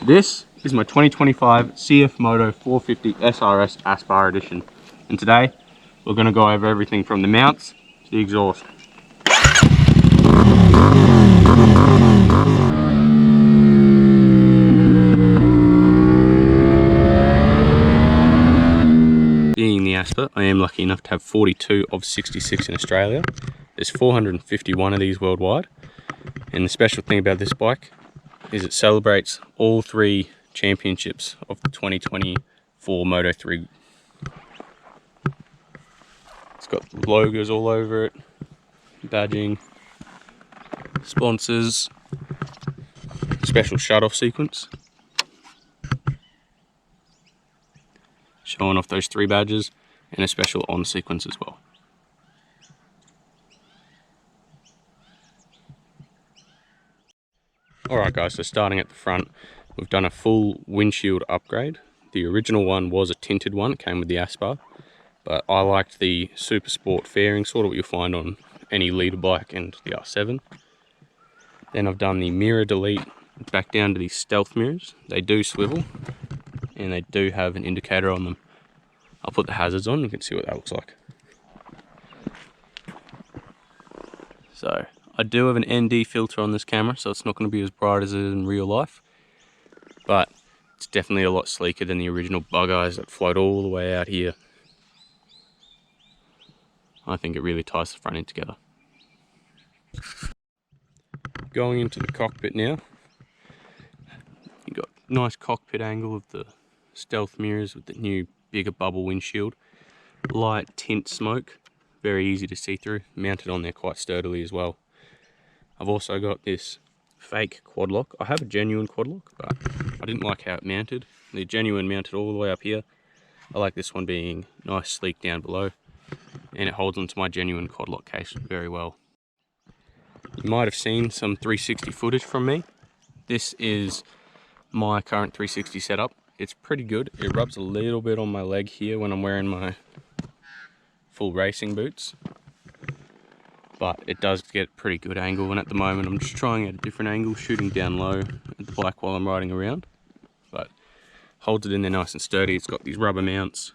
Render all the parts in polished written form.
This is my 2025 CFmoto450SRS Aspar edition, and today we're going to go over everything from the mounts to the exhaust. Being the Aspar, I am lucky enough to have 42 of 66 in Australia. There's 451 of these worldwide, and the special thing about this bike is it celebrates all 3 championships of the 2024 Moto3. It's got logos all over it, badging, sponsors, special shut-off sequence, showing off those 3 badges, and a special on sequence as well. Alright guys, so starting at the front, we've done a full windshield upgrade. The original one was a tinted one, it came with the Aspar, but I liked the Super Sport fairing, sort of what you'll find on any leader bike and the R7. Then I've done the mirror delete back down to these stealth mirrors. They do swivel, and they do have an indicator on them. I'll put the hazards on, you can see what that looks like. So, I do have an ND filter on this camera, so it's not going to be as bright as it is in real life, but it's definitely a lot sleeker than the original bug eyes that float all the way out here. I think it really ties the front end together. Going into the cockpit now, you've got nice cockpit angle of the stealth mirrors with the new bigger bubble windshield, light tint smoke, very easy to see through, mounted on there quite sturdily as well. I've also got this fake quad lock. I have a genuine quad lock, but I didn't like how it mounted. The genuine mounted all the way up here. I like this one being nice, sleek down below, and it holds onto my genuine quad lock case very well. You might have seen some 360 footage from me. This is my current 360 setup. It's pretty good. It rubs a little bit on my leg here when I'm wearing my full racing boots, but it does get pretty good angle, and at the moment I'm just trying at a different angle, shooting down low at the bike while I'm riding around, but holds it in there nice and sturdy. It's got these rubber mounts.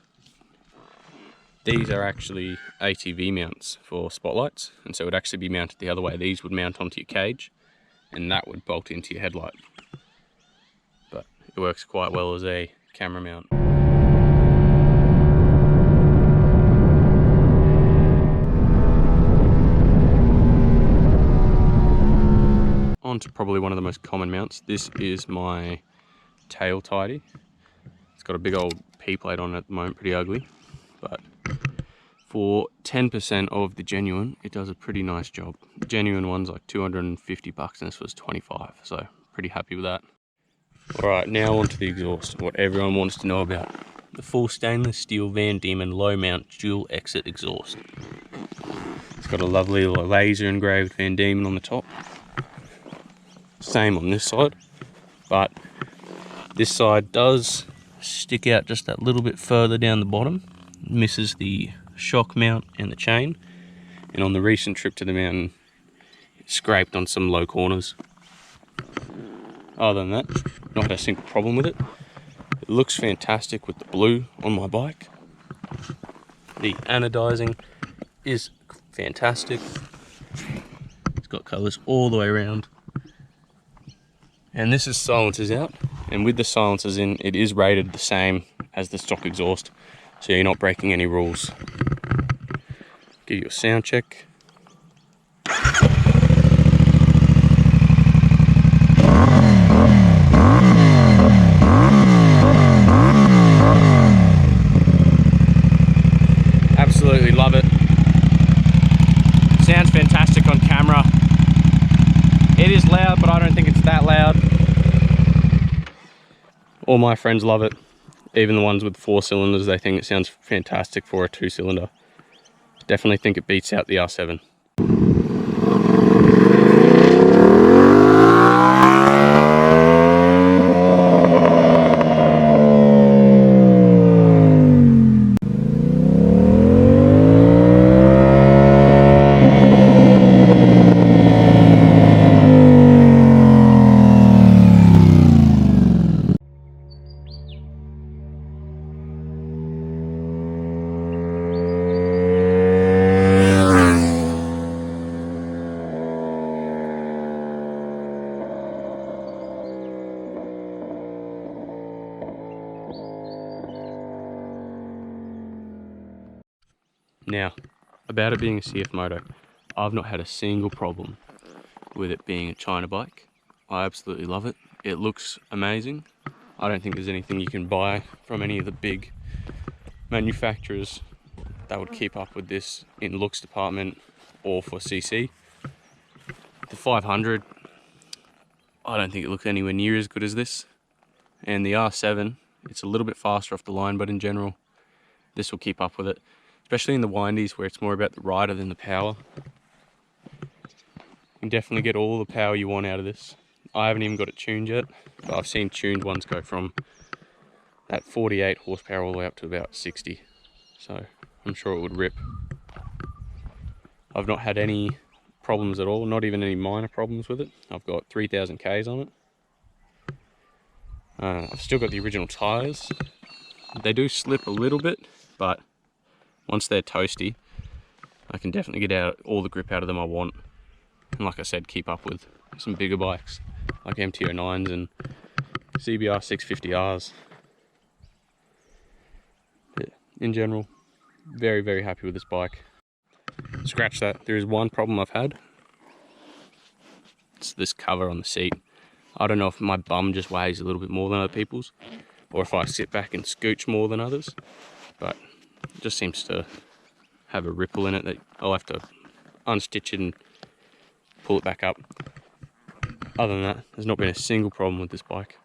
These are actually ATV mounts for spotlights, and so it would actually be mounted the other way. These would mount onto your cage, and that would bolt into your headlight, but it works quite well as a camera mount. On to probably one of the most common mounts. This is my tail tidy. It's got a big old P plate on it at the moment, pretty ugly, but for 10% of the genuine, it does a pretty nice job. The genuine one's like 250 bucks, and this was 25, so pretty happy with that. Alright, now onto the exhaust, what everyone wants to know about. The full stainless steel Vandemon low mount dual exit exhaust. It's got a lovely laser engraved Vandemon on the top. Same on this side, but this side does stick out just that little bit further down the bottom, misses the shock mount and the chain, and on the recent trip to the mountain it scraped on some low corners. Other than that, not a single problem with it. It looks fantastic with the blue on my bike. The anodizing is fantastic. It's got colours all the way around. And this is silencers out, and with the silencers in, it is rated the same as the stock exhaust, so you're not breaking any rules. Give you a sound check. Absolutely love it. Sounds fantastic on camera. It is loud, but I don't think it's that loud. All my friends love it. Even the ones with 4 cylinders, they think it sounds fantastic for a 2-cylinder. Definitely think it beats out the R7. Now, about it being a CFmoto, I've not had a single problem with it being a China bike. I absolutely love it. It looks amazing. I don't think there's anything you can buy from any of the big manufacturers that would keep up with this in looks department or for CC. The 500, I don't think it looks anywhere near as good as this. And the R7, it's a little bit faster off the line, but in general, this will keep up with it. Especially in the windies where it's more about the rider than the power. You can definitely get all the power you want out of this. I haven't even got it tuned yet, but I've seen tuned ones go from that 48 horsepower all the way up to about 60. So I'm sure it would rip. I've not had any problems at all, not even any minor problems with it. I've got 3,000 Ks on it. I've still got the original tyres. They do slip a little bit, but once they're toasty, I can definitely get out all the grip out of them I want. And like I said, keep up with some bigger bikes like MT-09s and CBR 650Rs. But in general, very, very happy with this bike. Scratch that. There is one problem I've had. It's this cover on the seat. I don't know if my bum just weighs a little bit more than other people's, or if I sit back and scooch more than others, but it just seems to have a ripple in it that I'll have to unstitch it and pull it back up. Other than that, there's not been a single problem with this bike.